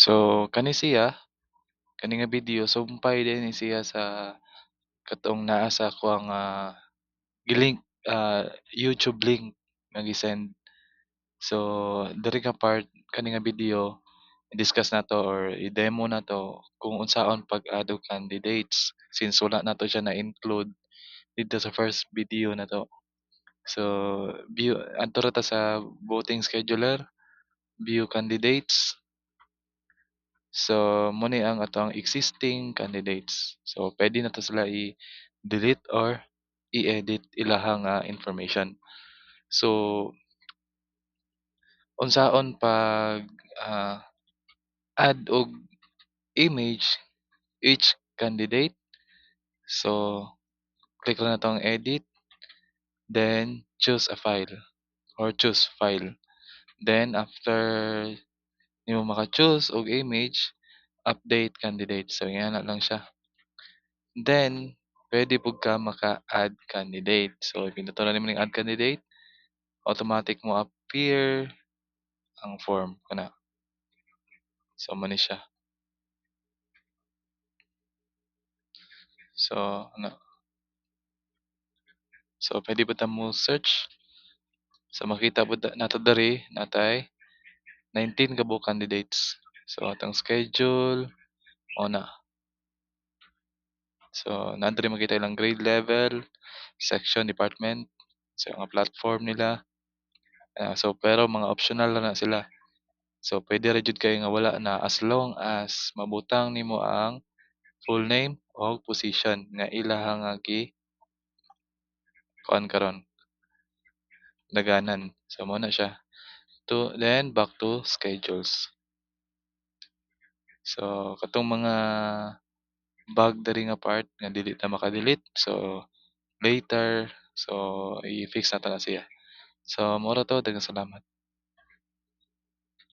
So kani siya, kani nga video sumpay din ni siya sa katong naa sa akong, gi-link, YouTube link nga gi-send. So diri nga part kani nga video i-discuss nato or i-demo nato kung unsaon pag-add og candidates since wala nato siya na-include dito sa first video nato. So view adto ra ta sa voting scheduler, view candidates. So mo ni ang atong existing candidates. So puwede na 'to sila i-delete or i-edit ilahang, information. So unsaon pag, add og image each candidate. So click lang nato ang edit, then choose a file or choose file. Then after nimo maka-choose og image, update candidate. So ingana lang siya. Then puwede pud ka maka-add candidate. So pinduton nimo ning add candidate, automatic mo appear ang form kana. So mo ni siya. So ano, so puwede pud ta mo search. So makita pud nato diri natay 19 ka buok candidates. So atong schedule mao na. So naa diri makita ilang grade level, section, department, so mga platform nila. So pero mga optional lang na sila. So puwede ra jud kay nga wala na as long as mabutang nimo ang full name o position nga ilahang kuan karon, daganan. So mao na siya. Then back to schedules. So katong mga bug diri nga part nga dili ta maka-delete. So later, so i-fix nato na siya. So mao ra 'to, daghang salamat.